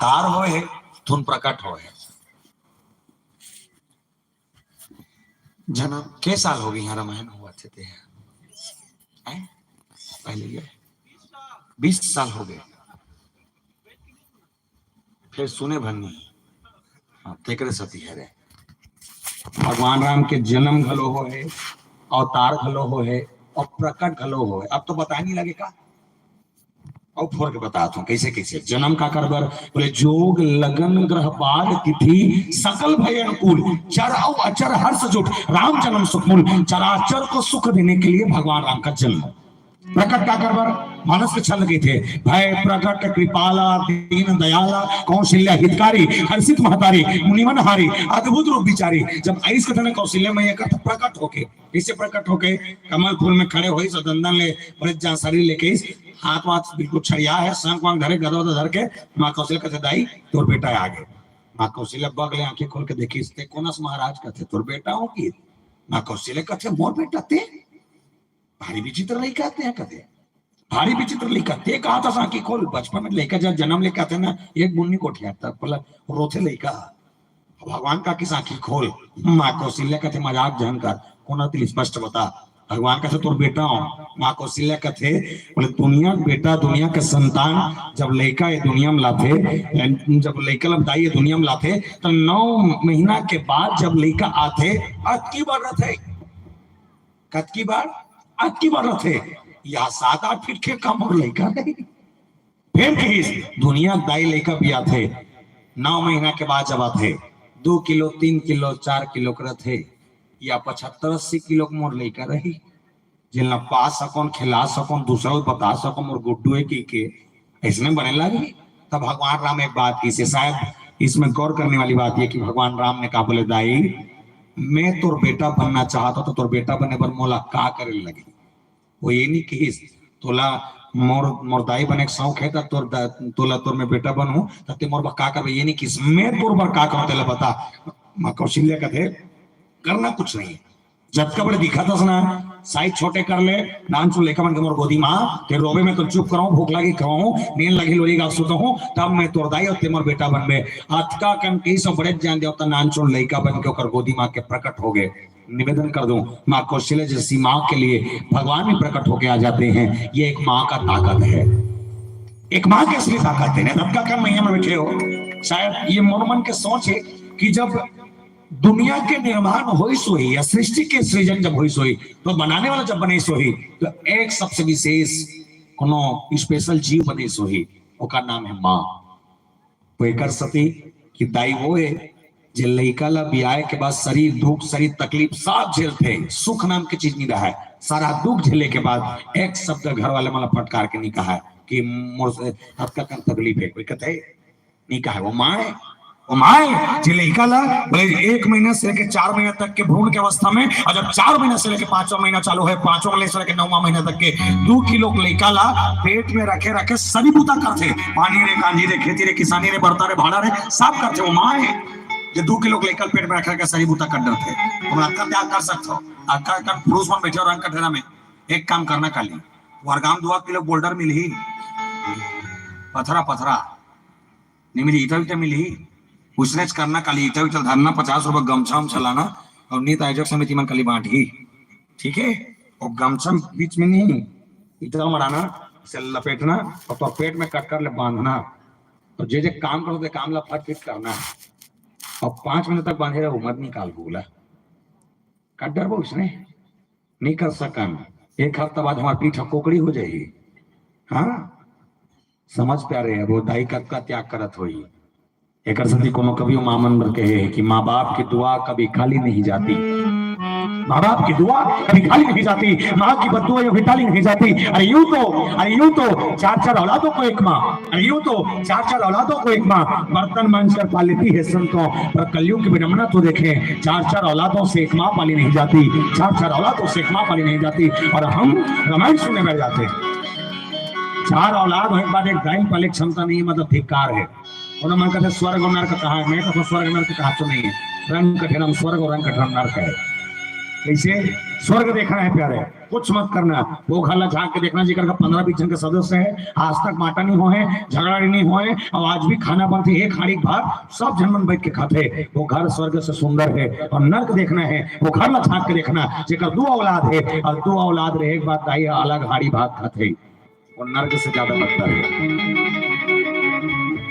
तार हो है तुम प्रकट हो है। जन्म के साल हो गई यहाँ रामायण हुआ थे पहले ये 20 साल हो गए फिर सुने भन्नी तेकरे सती है रे भगवान राम के जन्म घलो हो है अवतार घलो हो है और प्रकट घलो हो है। अब तो बता नहीं लगेगा और फोड़ के बताता हूँ कैसे कैसे जन्म का करबर बोले जोग लगन ग्रह पाल तिथि सकल भय अनुकूल चर और अचर हर्ष जुट राम जन्म सुखमूल चराचर को सुख देने के लिए भगवान राम का जन्म। प्रकट का करबर मानस के छल गए थे भय प्रकट कृपाला दीन दयाला कौशल्या हितकारी हर्षित महतारी मुनिमन हारी अद्भुत रूप विचारी। जब आइस कथन ने कौशल्या मैया का प्रकट होके इससे प्रकट होके कमल फूल में खड़े हुई सदंदन ले बड़े जा शरीर लेके हाथ वाथ बिल्कुल छड़िया है शंख वांग धरे गदा धर के माँ कौशल्या कहते दाई तोर बेटा है आगे। माँ कौशल्या बगले आंखें खोल के देखी कोनस महाराज कहते तोर बेटा हो की। माँ कौशल्या कहते मोर बेटा ते भारी विचित्र नहीं कहते हैं कहते भारी विचित्र लिखा ते कहा था साकी खोल बचपन में लेकर जब जन्म लेकर आते ना एक बुन्नी कोठिया था बोला रोथे लेका भगवान का किस आंखी खोल। माँ कौशल्या कहते मजाक जहन कर कोना तिल स्पष्ट बता भगवान कहते तोर बेटा हो। माँ कौशल्या कहते बोले दुनिया बेटा दुनिया के संतान जब लड़का ये दुनिया में लाते जब लड़का लबदाई ये दुनिया में लाते तो 9 महीना के बाद जब लड़का आते अतकी बार रहते कतकी बार अतकी बार रहते या 7-8 फीट के कम और लड़का नहीं फिर दुनिया दाई लड़का भी आते 9 महीना के बाद जब आते 2 किलो 3 किलो 4 किलो कर थे या 75-80 किलो मोर लड़का रही जिन पा सकोन खिला सकोन दूसरा बता सको मोर गुड्डू के ऐसने बने लगी। तब भगवान राम एक बात की शायद इसमें गौर करने वाली बात यह कि भगवान राम ने कहा बोले दाई मैं तोर बेटा बनना चाहता तो तोर बेटा बनने पर मोला का करे लगी वो ये नहीं कि तोला मोर दाई बने के शौक है तोला तोर में बेटा बनू ते मोर का कर ये नहीं कि मैं तोर पर का करूं तेला बता। माँ कौशल्या कहते करना कुछ नहीं जब का बड़े दिखा था ना साइज छोटे कर ले डांस लेकर मन के मोर गोदी माँ ते रोबे में तो चुप कराऊं भूख लगी खाऊं नींद लगी लोरी गा सुता हूं तब मैं तोर दाई और ते मोर बेटा बन में अतका कन की सब बड़े जान देवता नानचो लड़का बन के ओकर गोदी माँ के प्रकट हो गए। निवेदन कर दूं माँ कौशल्या जैसी माँ के लिए भगवान भी प्रकट होके आ जाते हैं। ये एक माँ का ताकत है एक माँ की असली ताकत है। तब का कम मैया में बैठे हो शायद ये मन मन के सोच है कि जब दुनिया के निर्माण हुई सोई या सृष्टि के सृजन जब हुई सोई तो बनाने वाला जब बने सोई तो एक सबसे विशेष कोनो स्पेशल जीव बने सोई ओका नाम है माँ। वो एक सती कि दाई वो है जे लड़का ला ब्याह के बाद शरीर दुख शरीर तकलीफ सब झेलते सुख नाम की चीज नहीं रहा है सारा दुख झेले के बाद एक शब्द घर वाले मला फटकार के नहीं कहा है कि मोर से आपका तकलीफ है कोई कहते नहीं कहा है वो माँ है वो माँ है जे लड़का ला बोले 1 महीना से लेकर 4 महीना तक के भ्रूण के अवस्था में और जब 4 महीना से लेकर 5वां महीना चालू है 5वां महीने से लेकर 9वां महीना तक के 2 किलो लड़का ला पेट में रखे रखे सभी बूता करते पानी रे कांजी रे खेती रे किसानी रे बर्ता रे भाड़ा रे सब करते वो माँ है जो 2 किलो लेकर पेट में रखा सही बूता कर डरते तुम अक्का त्याग कर सकते हो अक्का कर पुरुष मन बैठे रंग कठेरा में एक काम करना काली वरगाम 2 किलो बोल्डर मिल ही पथरा पथरा नहीं मिली ईटा ईटा मिली उसने करना काली ईटा ईटा धरना 50 रुपए गमछा हम चलाना और नीत आयोजक समिति में काली बांट ही ठीक है और गमछा बीच में नहीं ईटा मराना से लपेटना और तो पेट में कट कर ले बांधना और जे जे काम करो काम ला फट फिट करना और 5 मिनट तक बांधे रहो मत निकाल बोला कट डर उसने नहीं कर सका 1 हफ्ता बाद हमारी पीठ कोकड़ी हो जाएगी। हाँ समझ प्यारे है वो दाई का त्याग करत होई एक सदी कोनो कभी मामन बर कहे कि माँ बाप की दुआ कभी खाली नहीं जाती माँ बाप की दुआ कभी खाली नहीं जाती माँ की बदुआ ये खाली नहीं जाती। अरे यूं तो 4-4 औलादों को एक माँ अरे यूं तो 4-4 औलादों को एक माँ बर्तन मांझ कर पा लेती है संतों पर कलयुग की विडंबना तो देखें 4-4 औलादों से एक माँ पाली नहीं जाती 4-4 औलादों से एक माँ पाली नहीं जाती और हम रामायण सुनने बैठ जाते 4 औलाद एक बाद एक दाई पाले क्षमता नहीं मतलब धिक्कार है उन्होंने मन कहते स्वर्ग और नर्क कहा है मैं तो स्वर्ग नर्क कहा तो नहीं है रंग कठिन स्वर्ग और रंग कठिन नर्क है। कैसे स्वर्ग देखना है प्यारे कुछ मत करना। वो घर ला झाँक के देखना जिकर का 15-20 जन के सदस्य है, आज तक माटा नहीं हुए, झगड़ा नहीं हुए, और आज भी खाना बनते एक हाड़ी भात सब जनमन बैठ के खाते। वो घर स्वर्ग से सुंदर है। और नर्क देखना है, वो घर ला झाँक के देखना जेकर 2 औलाद है, और 2 औलाद रहे एक बात दाई अलग हाड़ी भात खाते, वो नर्क से ज्यादा बदतर है।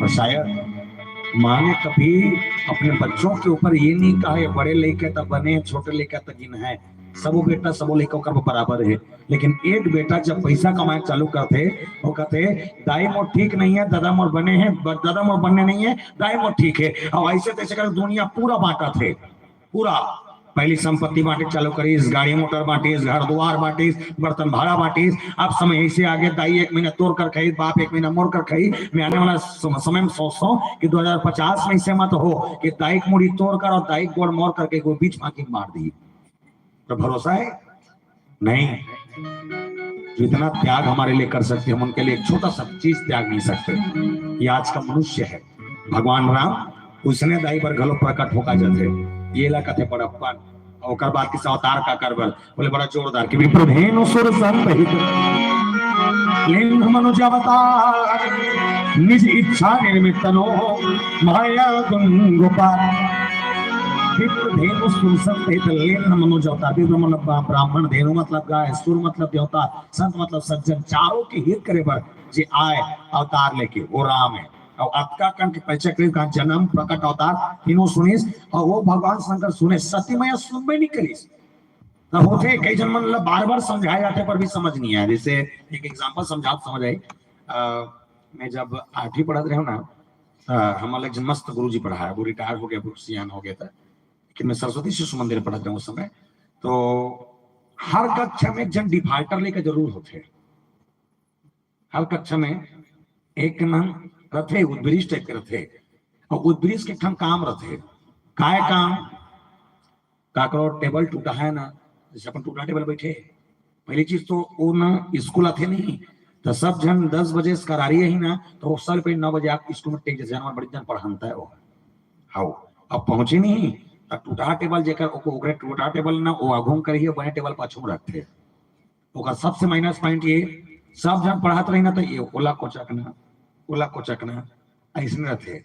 और शायद माँ ने कभी अपने बच्चों के ऊपर ये नहीं कहा है बड़े लेके तब बने, छोटे लेके तब गिन है, सबो बेटा सबो लेकर कर बराबर है। लेकिन एक बेटा जब पैसा कमाए चालू करते, वो कहते दाई मोर ठीक नहीं है, दादा मोर बने हैं, दादा मोर बनने नहीं है, दाई मोर ठीक है। और ऐसे तैसे कर दुनिया पूरा बांटा थे, पूरा पहली संपत्ति बांटे चालू करीस, गाड़ी मोटर बांटीस, घर द्वार बांटीस, बर्तन भाड़ा बांटीस। अब समय ऐसे आगे दाई 1 महीना तोड़ कर खाई, बाप 1 महीना मोड़ कर खाई। मैं आने वाला समय में सोचता हूँ कि 2050 में ऐसे मत हो कि दाई मुड़ी तोड़ कर और दाई गोड़ मोड़ करके कोई बीच फांकी मार दी। तो भरोसा है नहीं। जितना त्याग हमारे लिए कर सकते हम उनके लिए एक छोटा सा चीज त्याग नहीं सकते। ये आज का मनुष्य है। भगवान राम उसने दाई पर घलो प्रकट होका जाते ये ला कथे बड़प्पन और बात किस अवतार का करबल बोले बड़ा जोरदार कि विप्रधेनु सुर संहित लिंग मनुज अवतार निज इच्छा निर्मितनो माया गोपाल। विप्रधेनु सुर संहित लिंग मनुज अवतार, विप्र मतलब ब्राह्मण, धेनु मतलब गाय, सुर मतलब देवता, संत मतलब सज्जन, चारों के हित करे बर जे आए अवतार लेके वो राम है। और आपका कंठ परिचय का जन्म प्रकट अवतार तीनों सुनीस, और वो भगवान शंकर सुने सत्यमय सुनबे नहीं करीस। तो होते कई जन मतलब बार-बार समझाए जाते पर भी समझ नहीं आया। जैसे एक एग्जांपल समझा समझ आई। मैं जब 8वीं पढ़त रहा ना, हमारे एक मस्त गुरुजी पढ़ाया, वो रिटायर हो गया, सियान हो गया था, लेकिन मैं सरस्वती शिशु मंदिर पढ़त रहा उस समय। तो हर कक्षा में एक जन डिफाल्टर लेकर जरूर होते, हर कक्षा में एक नाम रथे उद्बृष्ट टाइप के रथे, और उद्बृष्ट के ठन काम रथे काय काम काकरो टेबल टूटा है ना, जैसे अपन टूटा टेबल बैठे, पहली चीज तो वो ना स्कूल आते नहीं तो सब जन 10 बजे करारी ही ना, तो साल पे 9 बजे आप स्कूल में टेक जैसे बड़ी जन पढ़ाता है वो। हाँ अब पहुंचे नहीं तो टूटा टेबल जेकर ओकरे टूटा टेबल ना वो घूम कर ही बने टेबल पाछू रखते। ओकर सबसे माइनस पॉइंट ये सब जन पढ़ाते रही ना तो ये ओला कोचकना ऐसे रहते।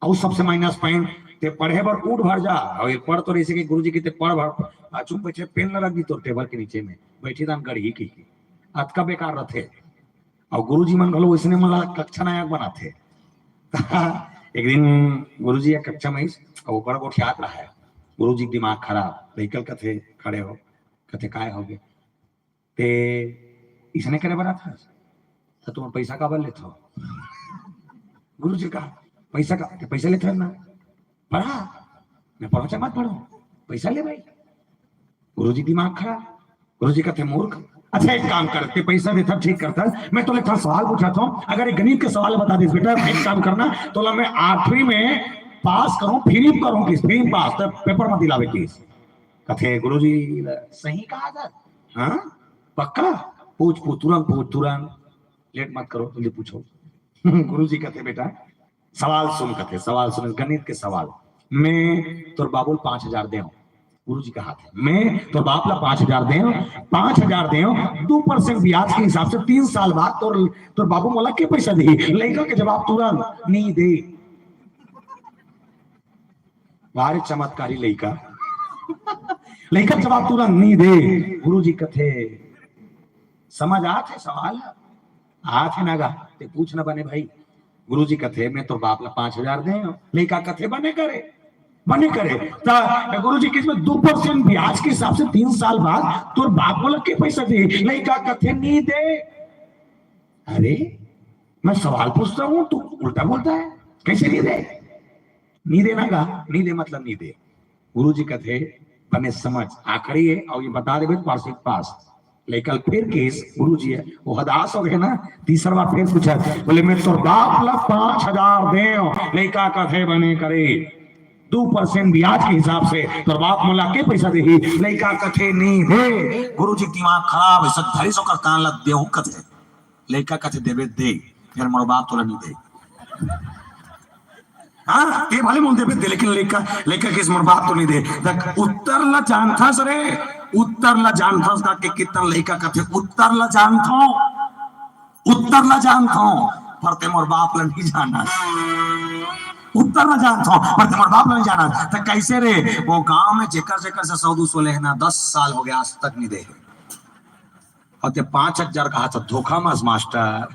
और सबसे माइनस पॉइंट ते पढ़े बर उठ भर जा, और ये पढ़ तो ऐसे कि गुरुजी की ते पढ़ भर चुप बैठे पेन न रख दी तो टेबल के नीचे में बैठी दान गढ़ी की अतका बेकार रहते। और गुरुजी मन भलो इसने मला कक्षा नायक बनाते। एक दिन गुरुजी एक कक्षा में वो बड़ा गोठियात रहा है, गुरुजी दिमाग खराब निकल कथे खड़े हो कथे काय हो गए ते इसने करे बड़ा था तो तुम पैसा का बल लेते हो। गुरुजी का पैसा का पैसा लेते ना, पढ़ा मैं पढ़ो चाहे मत पढ़ो पैसा ले भाई। गुरुजी दिमाग खराब, गुरुजी कहते मूर्ख। अच्छा एक काम करते पैसा देता ठीक करता, मैं तो लेता सवाल पूछाता हूँ, अगर एक गणित के सवाल बता दे बेटा एक काम करना तो मैं 8वीं में पास करूं फ्री करूं किस फ्री पास तो पेपर में दिलावे किस कथे। गुरुजी सही कहा था, हाँ पक्का पूछ तुरंत लेट मत करो जल्दी पूछो। गुरुजी कहते बेटा सवाल सुन कथे, सवाल सुन गणित के सवाल। मैं तोर बाबुल 5000 दे, गुरुजी का हाथ है, मैं तो बाप ला 5000 दे, 5000 दे 2% ब्याज के हिसाब से 3 साल बाद तोर बाबू मोला के पैसा दे। लड़का के जवाब तुरंत नहीं दे। बाहर चमत्कारी लड़का जवाब तुरंत नहीं दे। गुरुजी कथे समझ आते सवाल आते नागा ते पूछ न बने भाई। गुरुजी कथे मैं तो बाप ला 5000 दे, लड़का कथे बने करे गुरुजी किसमें 2% ब्याज के हिसाब से 3 साल बाद तोर बाप बोला के पैसा दे, लड़का कथे नहीं दे। अरे मैं सवाल पूछता हूँ तू उल्टा बोलता है, कैसे नहीं दे? नहीं देना का नहीं दे मतलब नहीं दे। गुरुजी कथे बने समझ आखिरी है और ये बता दे वार्षिक पास। लेकिन फिर केस गुरुजी है वो हदास हो गए ना, तीसरा बार फिर पूछा बोले मैं तो बाप ला 5000 दे, लड़का कथे बने करे 2% ब्याज के हिसाब से तो बाप मोला के पैसा दे, लड़का कथे नहीं दे। गुरुजी दिमाग खराब है सब धरी सो कर कान लग दे कथे, लड़का कथे देवे दे, फिर मोर बाप तोला नहीं दे। हाँ ये भले मोल देवे दे, लेकिन लड़का किस मोर बाप तो नहीं दे। उत्तर ला जानता सरे उत्तर ला जानता उसका के कितना लड़का कथे उत्तर ला जानता उत्तर ला जानता पर ते मोर बाप ला नहीं जाना उत्तर ला जानता पर ते मोर बाप ला नहीं जाना तो कैसे रे वो गांव में जेकर जेकर से सौदू सोले है ना 10 साल हो गया आज तक नहीं दे और ते 5,000 कहा था धोखा मस मास्टर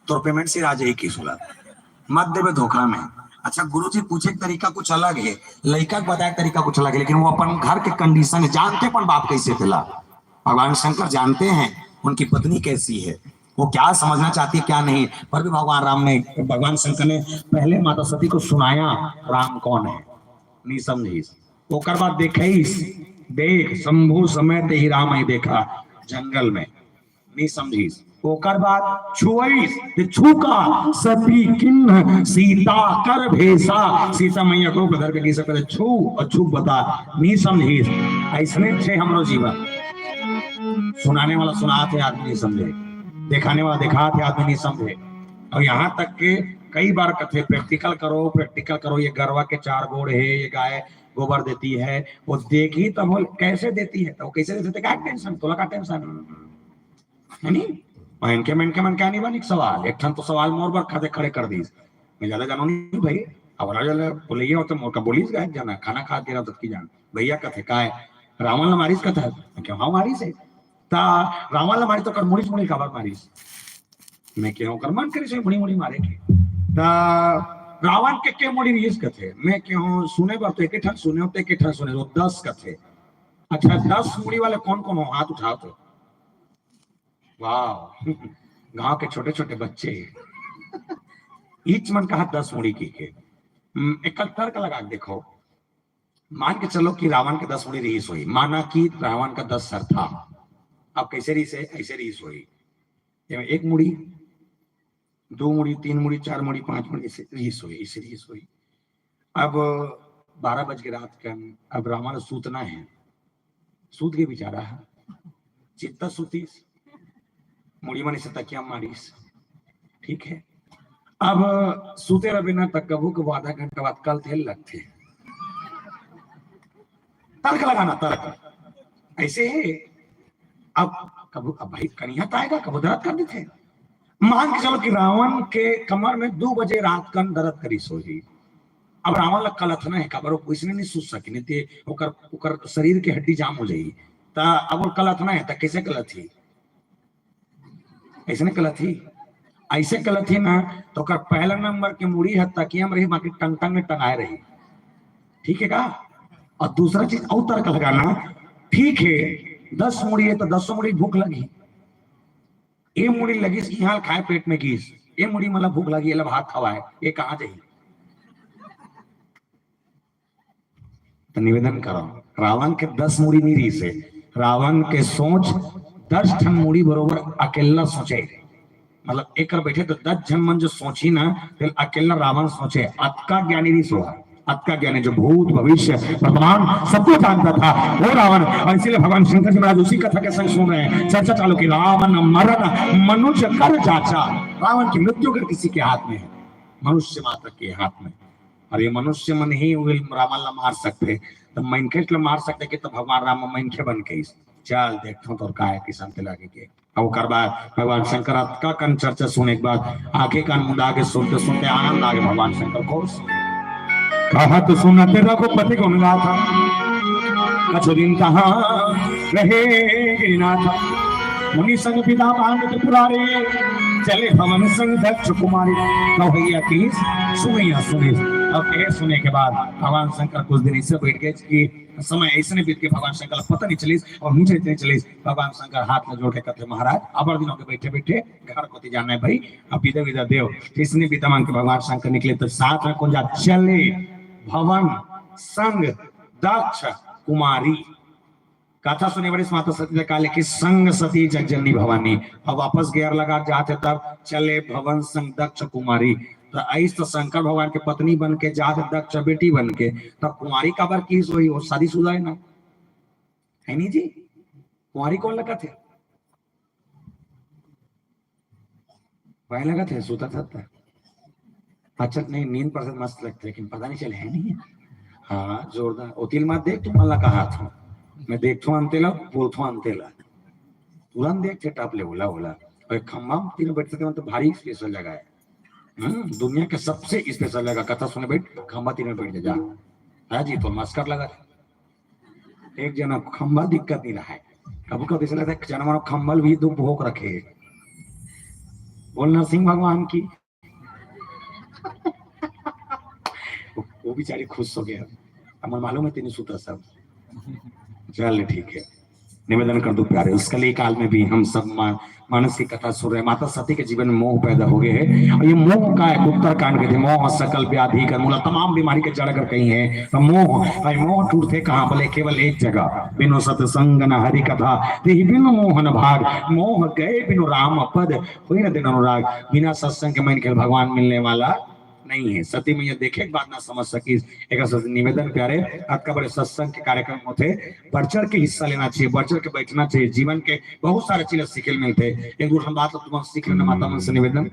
तो पेमेंट से राज एक ही सुला मत देवे धोखा में। अच्छा गुरुजी पूछे तरीका कुछ अलग है लड़का बताए तरीका कुछ अलग है लेकिन वो अपन घर के कंडीशन जानते अपन बाप कैसे थिला भगवान शंकर जानते हैं उनकी पत्नी कैसी है वो क्या समझना चाहती है क्या नहीं पर भी भगवान राम ने भगवान शंकर ने पहले माता सती को सुनाया राम कौन है नहीं समझी ओकर बाद देखिस देख शंभु समय ते ही राम ही देखा जंगल में नहीं समझीस ओकर बाद छुईस छूका सती किन्न सीता कर भेसा सीता मैया को बदर के नहीं सकते छू और छू बता नहीं समझीस ऐसने थे हमरो जीवन सुनाने वाला सुनाते आदमी नहीं समझे दिखाने वाला दिखाते आदमी नहीं समझे और यहाँ तक के कई बार कथे प्रैक्टिकल करो ये गरवा के 4 गोड़ है ये गाय गोबर देती है वो देखी तब वो कैसे देती है तो कैसे देते क्या टेंशन तोला का टेंशन है नहीं मन के मन क्या नहीं बन एक सवाल एक तो सवाल मोर पर खाते खड़े कर दी मैं ज्यादा जानो नहीं भाई अब बोलिए तो मोर का बोलीस गए जाना खाना खा के रहा की जान भैया कथे का है रावण ला मारिस कथा क्यों हाँ मारिस है ता रावण ला मारी तो कर मुड़ी मुड़ी खबर मारिस मैं क्यों कर मान करी से मुड़ी मुड़ी मारे के ता रावण के मुड़ी रीस कथे मैं क्यों सुने बार तो एक ठन सुने होते एक ठन सुने तो 10 कथे अच्छा 10 मुड़ी वाले कौन कौन हो हाथ उठाओ तो वाह गांव के छोटे छोटे बच्चे ईच मन कहा 10 मुड़ी की के 71 का लगा देखो मान के चलो कि रावण के 10 मुड़ी रीस हुई माना कि रावण का 10 सर था अब कैसे रीस है ऐसे रीस हुई 1 मुड़ी 2 मुड़ी 3 मुड़ी 4 मुड़ी 5 मुड़ी इसे रीस हुई अब 12 बज के रात का अब रावण सूतना है सूत के बेचारा चित्ता सूतीस मुड़ी मनी से तकिया मारीस ठीक है अब सूते रहे ना तक कबू को आधा घंटा बाद कल थे लगते तर्क लगाना तर्क ऐसे है अब कबू अब भाई कन्हैया आएगा कबू दर्द कर देते मान के चलो कि रावण के कमर में 2 बजे रात का दर्द करी सोही अब रावण लग कलथना है खबर किसने नहीं सोच सकी नहीं थे ओकर शरीर के हड्डी जाम हो जाई ता अब कलथना है ता कैसे कलथी ऐसे कलथी ऐसे कलथी ना तो कर पहला नंबर के मुड़ी है तकिया में रही बाकी टंग में टंगाए रही ठीक है का और दूसरा चीज और तर्क लगाना ठीक है 10 मुड़ी है तो 10 मुड़ी भूख लगी ये मुड़ी लगी यहाँ खाए पेट में घीस ये मुड़ी मतलब भूख लगी मतलब हाथ खवाए ये कहाँ जाए तो निवेदन करो रावण के 10 मुड़ी नहीं रही से रावण के सोच 10 ठन मुड़ी बरोबर अकेला सोचे मतलब एक बैठे तो 10 जन मन जो सोची ना फिर अकेला रावण सोचे अतका ज्ञानी नहीं सोहा अतका ज्ञानी जो भूत भविष्य वर्तमान सब कुछ जानता था वो रावण और इसीलिए भगवान शंकर जी महाराज उसी कथा के संग सुन रहे हैं चर्चा चालू की रावण मरण मनुष्य कर जाचा रावण की मृत्यु कर किसी के हाथ में है मनुष्य मात्र के हाथ में और ये मनुष्य मन ही रावण ला मार सकते तो मनखे मार सकते कि तो भगवान राम मनखे बन के चल देखो तो काय किसान के लागे के अब कर बाद भगवान शंकर का कन चर्चा सुनने के बाद आंखें कान मुंडा के सुनते सुनते आनंद आ गया भगवान शंकर को कहा तो सुना तेरा को पति कौन रहा था कछु दिन कहाँ रहे ना था मुनि संग पिता बांध त्रिपुरारे चले भवन संग दक्ष कुमारी कन्हैया की सुने अब ये सुने के बाद भगवान शंकर कुछ दिन इससे बैठ गए कि समय ऐसे बीत के भगवान शंकर पता नहीं चलीस और नीचे इतने चलीस भगवान शंकर हाथ में जोड़ के कहते महाराज अबर दिनों के बैठे बैठे घर को जाना है भाई अब विदा विदा देव इसने पिता मान के भगवान शंकर निकले तो साथ में कौन जा चले भवन संग दक्ष कुमारी कथा सुने बड़ी माता सती ने कहा कि संग सती जगजननी भवानी अब वापस गेर लगा जाते तब चले भवन संग दक्ष कुमारी तो ऐस तो शंकर भगवान के पत्नी बन के जाते दक्ष बेटी बन के तब कुमारी का बार की सोई वो शादीशुदा है ना है नहीं जी कुमारी कौन लगा थे वह लगा थे सोता था अच्छा नहीं नींद पर मस्त लगते लेकिन पता नहीं चले है नहीं हाँ जोरदार ओतिल मत देख तुम अल्लाह का हाथ हो मैं देखो अंतेला बोलथो अंतेला तुरंत देख के टापले बोला बोला और खम्बा तीन बैठते थे मतलब भारी स्पेशल जगह है। दुनिया के सबसे स्पेशल जगह कथा सुने बैठ खम्बा तीन बैठ जा है जी तो मस्कर लगा एक जना खम्बा दिक्कत नहीं रहा है कभी कभी ऐसा लगता है जना खम्बल भी दो भोग रखे बोल नरसिंह भगवान की वो बेचारी खुश हो गया हमें मालूम है तेनी सुता सब चल ठीक है निवेदन कर दो प्यारे उसके लिए काल में भी हम सब मानस की कथा सुन रहे हैं माता सती के जीवन में मोह पैदा हो गए हैं और ये मोह का है उत्तर कांड के थे मोह सकल व्याधि कर मूला तमाम बीमारी के जड़ कर कहीं है तो मोह टूटते कहाँ बोले केवल एक जगह बिनु सत्संग न हरि कथा बिनु मोहन भाग मोह गए बिनु राम पद हुई न दिन अनुराग बिना सत्संग के मन खेल भगवान मिलने वाला नहीं है। सती मैया देखे बात ना समझ सकी एक निवेदन प्यारे आपका बड़े सत्संग के कार्यक्रम होते बढ़ चढ़ के हिस्सा लेना चाहिए बढ़ चढ़ के बैठना चाहिए जीवन के बहुत सारे चीजें सीखे मिलते एक दूसरा बात तुम सीख लेना माता मन से निवेदन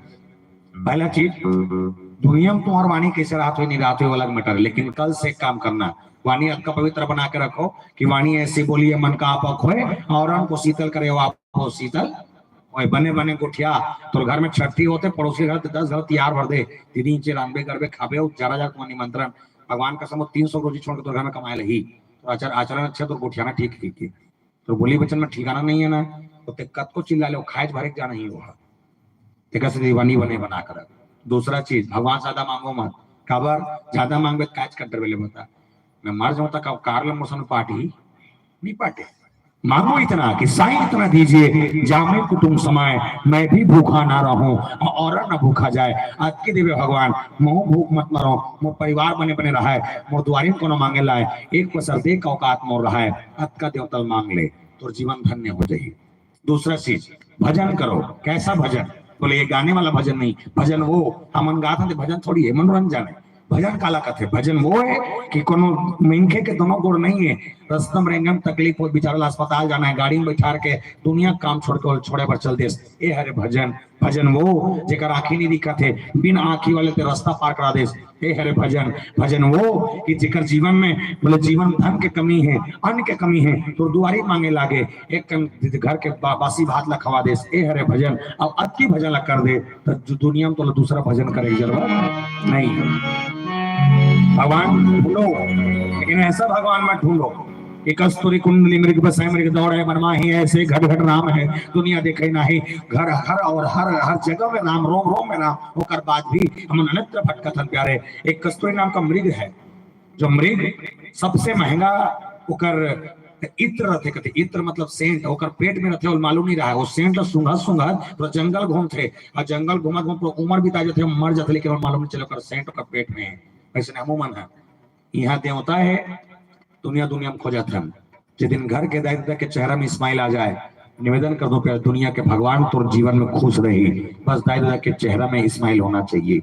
पहला चीज दुनिया में तुम्हारी वाणी कैसे रात हुई नहीं रात हुई अलग मैटर लेकिन कल से काम करना वाणी आपका पवित्र बना के रखो कि वाणी ऐसी बोलिए मन का आपक होए और उनको शीतल करे आपको शीतल बने बने गोठिया तो घर में छठी होते पड़ोसी घर 10 घर तैयार भर दे दीदी इंचे रानबे करबे खाबे ज्यादा ज्यादा तुम्हारा निमंत्रण भगवान का समझ 300 रोजी छोड़ के तो घर में कमाए लही तो आचरण अच्छा तो गोठियाना ठीक ठीक तो बोली बचन में ठिकाना नहीं है ना तो कत को चिल्ला लो खाए भरे जाना ही हुआ से दीवानी बने बना कर दूसरा चीज भगवान ज्यादा मांगो मत खबर ज्यादा मांगे काज कट्टर वेले बता मैं मर जाऊं तक कारल मौसम पार्टी नहीं पाटे मांगो इतना कि साईं इतना दीजिए जामे कुटुंब समाए मैं भी भूखा ना रहूं और न भूखा जाए आज के देवे भगवान मोह भूख मत मरो मोर परिवार बने बने रहा है मोर द्वारी को न मांगे लाए एक पसर दे का औकात मोर रहा है अत का देवतल मांग ले तो जीवन धन्य हो जाए। दूसरा चीज भजन करो कैसा भजन बोले ये गाने वाला भजन नहीं भजन वो हम गाते थे भजन थोड़ी है मनोरंजन है भजन काला कथे भजन वो है कि कोनो मिनखे के दोनों गुण नहीं है रस्तम रेंगम तकलीफ हो बेचारा अस्पताल जाना है गाड़ी में बैठा के दुनिया काम छोड़े पर चल देस ए हरे भजन भजन वो जेकर आंखी नहीं दिखत है बिन आंखी वाले ते रास्ता पार करा देस ए हरे भजन भजन वो कि जेकर जीवन में बोले जीवन धन के कमी है अन्न के कमी है तो दुआरी मांगे लागे एक घर के बासी भात ला खवा देस ए हरे भजन अब अति भजन ला कर दे तो दुनिया में तो दूसरा भजन करे जरूरत नहीं भगवान ढूंढो लेकिन ऐसा भगवान मत ढूंढो कि कस्तूरी कुंडली मृग बसाए मृग दौड़े मनमा ही ऐसे घट घट राम है दुनिया देखे नहीं घर हर और हर जगह में राम रोम रोम में राम होकर बाद भी हम अनत्र भटकथन प्यारे एक कस्तूरी नाम का मृग है जो मृग सबसे महंगा ओकर इत्र रहते कहते इत्र मतलब सेंट ओकर पेट में रहते मालूम नहीं रहा वो सेंट सुंघा तो जंगल घूमते और जंगल घूमत घूमत उम्र बिता जाते मर जाते लेकिन मालूम नहीं चले सेंट ओकर पेट में है ऐसे अमूमन है यहाँ देवता है दुनिया में खोजत हम जिस घर के दायित्व के चेहरा में इस्माइल आ जाए निवेदन कर दो प्यार दुनिया के भगवान तो जीवन में खुश रही बस दायित्व के चेहरा में इस्माइल होना चाहिए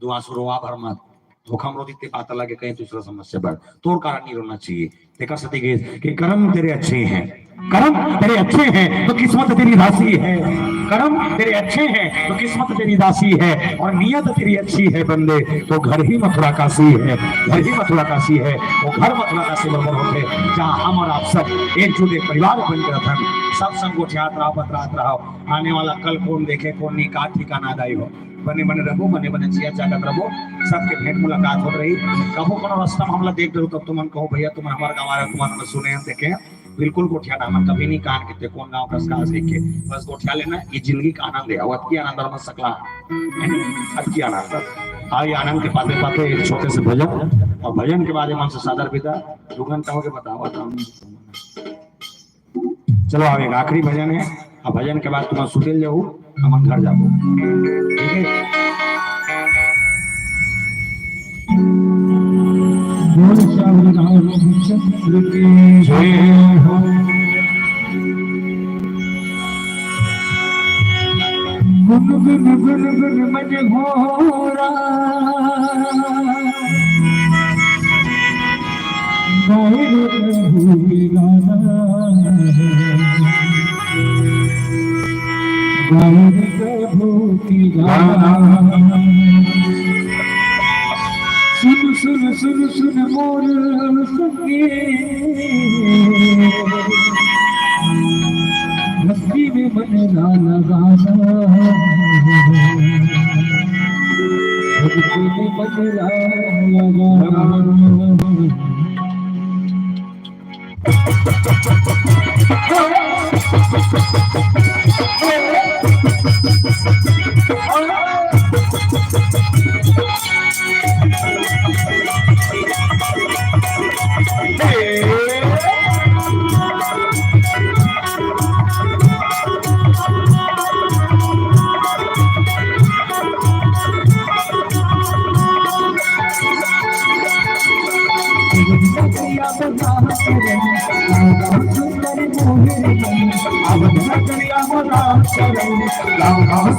दुआ सुरोआ भर मत धोखा मरोदी बात लगे कहीं दूसरा समस्या बढ़ तोर कारण नहीं रोना चाहिए देखा सती कि कर्म तेरे अच्छे हैं कर्म तेरे अच्छे हैं तो किस्मत तेरी दासी है कर्म तेरे अच्छे हैं तो किस्मत तेरी दासी है और नियत तेरी अच्छी है बंदे तो घर ही मथुरा काशी है घर ही मथुरा काशी है वो घर मथुरा काशी बराबर होते जहाँ हम और आप सब एकजुट एक परिवार बनकर रहते सब संगोठियात रहो बतरात रहो आने वाला कल कौन देखे कौन नहीं का ठिकाना दाई हो बने बने रहो बने बने जिया जागत रहो सबके भेंट मुलाकात हो रही कबो कोनो रास्ता में हमला देख दो तब तुम कहो भैया तुम हमारे गाँव आए तुम्हारे सुने हम देखे बिल्कुल गोठिया नाम कभी नहीं कान के कौन गाँव का देखे बस गोठिया लेना ये जिंदगी का आनंद है अवत आनंद में सकला अति आनंद आई आनंद के पाते पाते एक छोटे से भजन और भजन के बाद मन से सादर पिता 2 घंटा हो गए बताओ चलो अब एक आखिरी भजन है और भजन के बाद तुम सुतेल जाओ हम घर जाओ ठीक है चंद्र की जय हो गुन गुन गुन गुन मन होरा सुन सुन सुन सुन मोर सके भक्ति में मन लगाना भक्ति में मन लगाना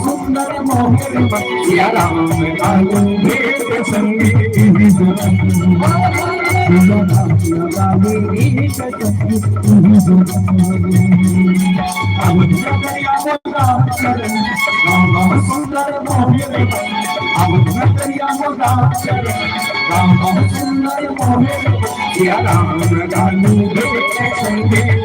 सुंदर मोहन सिया राम कालू भेद संगीत सुंदर मोहन सुंदर मोहन सिया राम कालू भेद संगीत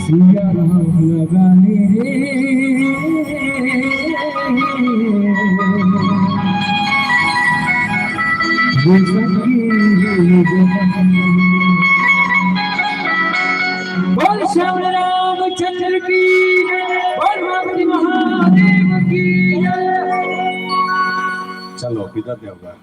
सिया राम लगाने रे बोल श्याम रामचंद्र की बोल भक्ति महादेव की चलो पिता देवगा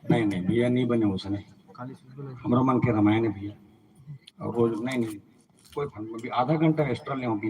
नहीं नहीं भैया नहीं बने उसने हमारा मन के रामायण है भैया और रोज नहीं कोई आधा घंटा एक्स्ट्रा ले